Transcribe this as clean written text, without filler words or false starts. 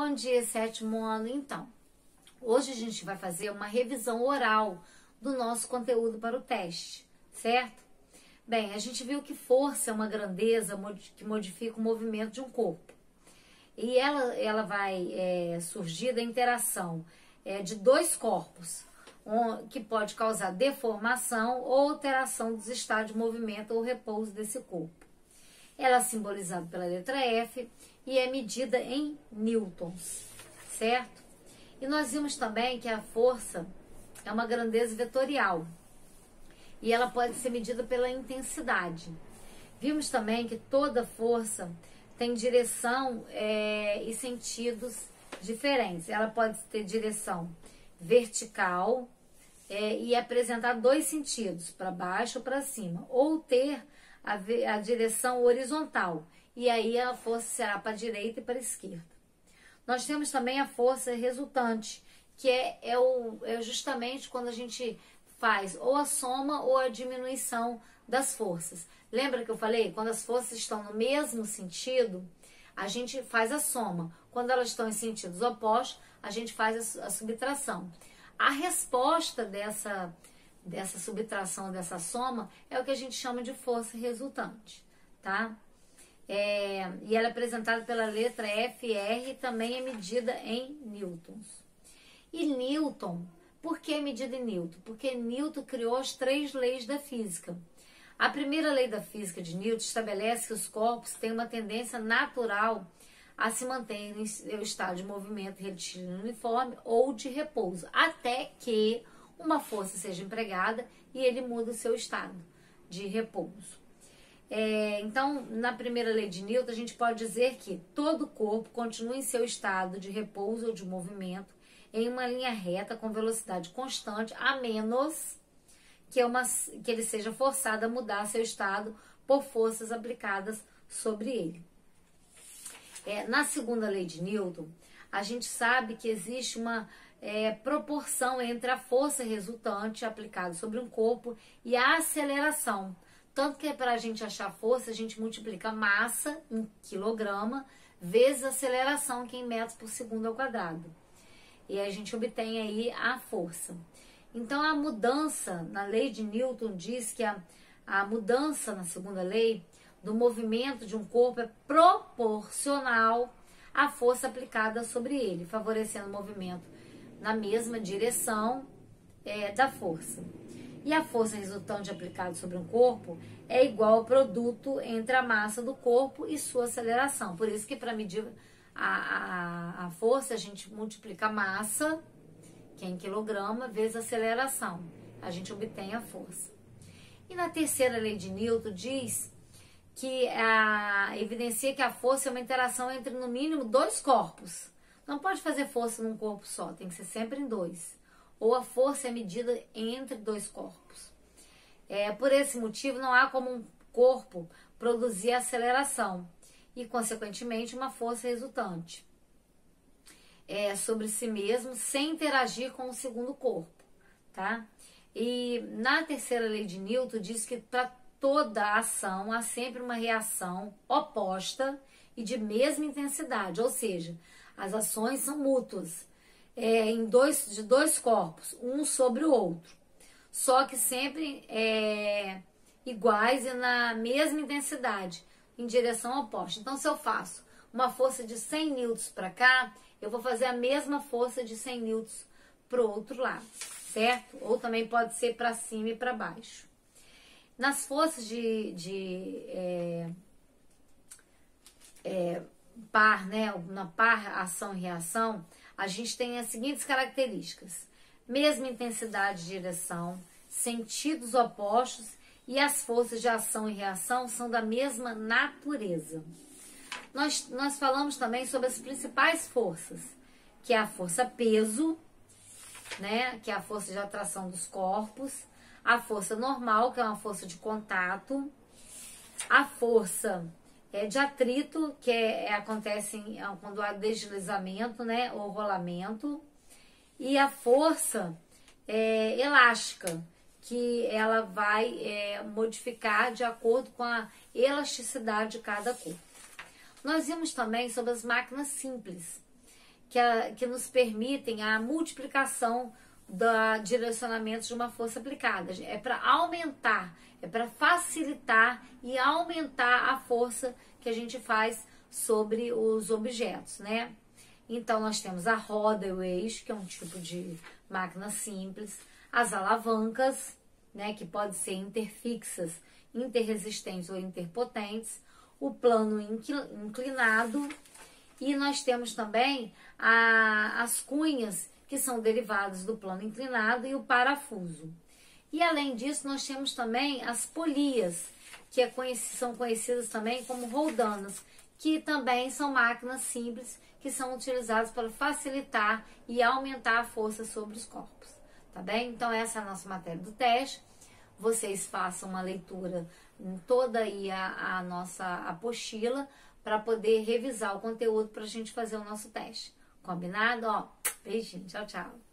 Bom dia, sétimo ano. Então, hoje a gente vai fazer uma revisão oral do nosso conteúdo para o teste, certo? Bem, a gente viu que força é uma grandeza que modifica o movimento de um corpo. E ela vai surgir da interação de dois corpos, que pode causar deformação ou alteração dos estados de movimento ou repouso desse corpo. Ela é simbolizada pela letra F e é medida em newtons, certo? E nós vimos também que a força é uma grandeza vetorial e ela pode ser medida pela intensidade. Vimos também que toda força tem direção e sentidos diferentes. Ela pode ter direção vertical e apresentar dois sentidos, para baixo ou para cima, ou ter a direção horizontal, e aí a força será para a direita e para a esquerda. Nós temos também a força resultante, que é justamente quando a gente faz ou a soma ou a diminuição das forças. Lembra que eu falei? Quando as forças estão no mesmo sentido, a gente faz a soma. Quando elas estão em sentidos opostos, a gente faz a subtração. A resposta dessa subtração, dessa soma, é o que a gente chama de força resultante, tá? E ela é apresentada pela letra FR e também é medida em newtons. E Newton, por que é medida em newton? Porque Newton criou as 3 leis da física. A primeira lei da física de Newton estabelece que os corpos têm uma tendência natural a se manter em seu estado de movimento retilíneo uniforme ou de repouso, até que uma força seja empregada e ele muda o seu estado de repouso. Então, na primeira lei de Newton, a gente pode dizer que todo corpo continua em seu estado de repouso ou de movimento em uma linha reta com velocidade constante, a menos que ele seja forçado a mudar seu estado por forças aplicadas sobre ele. Na segunda lei de Newton, a gente sabe que existe uma proporção entre a força resultante aplicada sobre um corpo e a aceleração. Tanto que para a gente achar força, a gente multiplica a massa em quilograma vezes a aceleração, que é em metros por segundo ao quadrado. E aí a gente obtém aí a força. Então a mudança na lei de Newton diz que a mudança na segunda lei do movimento de um corpo é proporcional à força aplicada sobre ele, favorecendo o movimento na mesma direção da força. E a força resultante aplicada sobre um corpo é igual ao produto entre a massa do corpo e sua aceleração. Por isso que para medir a força, a gente multiplica a massa, que é em quilograma, vezes a aceleração. A gente obtém a força. E na terceira lei de Newton diz que evidencia que a força é uma interação entre, no mínimo, 2 corpos. Não pode fazer força num corpo só, tem que ser sempre em 2. Ou a força é medida entre 2 corpos. Por esse motivo, não há como um corpo produzir aceleração e, consequentemente, uma força resultante sobre si mesmo sem interagir com o segundo corpo, tá? E na terceira lei de Newton diz que para toda ação há sempre uma reação oposta e de mesma intensidade, ou seja, as ações são mútuas. De dois corpos, um sobre o outro, só que sempre iguais e na mesma intensidade, em direção oposta. Então, se eu faço uma força de 100 newtons para cá, eu vou fazer a mesma força de 100 newtons para o outro lado, certo? Ou também pode ser para cima e para baixo. Nas forças par, né, na par ação e reação, a gente tem as seguintes características: mesma intensidade de direção, sentidos opostos e as forças de ação e reação são da mesma natureza. Nós falamos também sobre as principais forças, que é a força peso, né, que é a força de atração dos corpos, a força normal, que é uma força de contato, a força de atrito, que acontece quando há deslizamento, né, ou rolamento, e a força elástica, que ela vai modificar de acordo com a elasticidade de cada corpo. Nós vimos também sobre as máquinas simples, que nos permitem a multiplicação da direcionamentos de uma força aplicada. É para aumentar, é para facilitar e aumentar a força que a gente faz sobre os objetos, né? Então, nós temos a roda e o eixo, que é um tipo de máquina simples, as alavancas, né, que podem ser interfixas, interresistentes ou interpotentes, o plano inclinado, e nós temos também as cunhas, que são derivados do plano inclinado, e o parafuso. E além disso, nós temos também as polias, que são conhecidas também como roldanas, que também são máquinas simples, que são utilizadas para facilitar e aumentar a força sobre os corpos, tá bem? Então essa é a nossa matéria do teste. Vocês façam uma leitura em toda aí a nossa apostila para poder revisar o conteúdo para a gente fazer o nosso teste. Combinado? Ó, beijinho, tchau, tchau.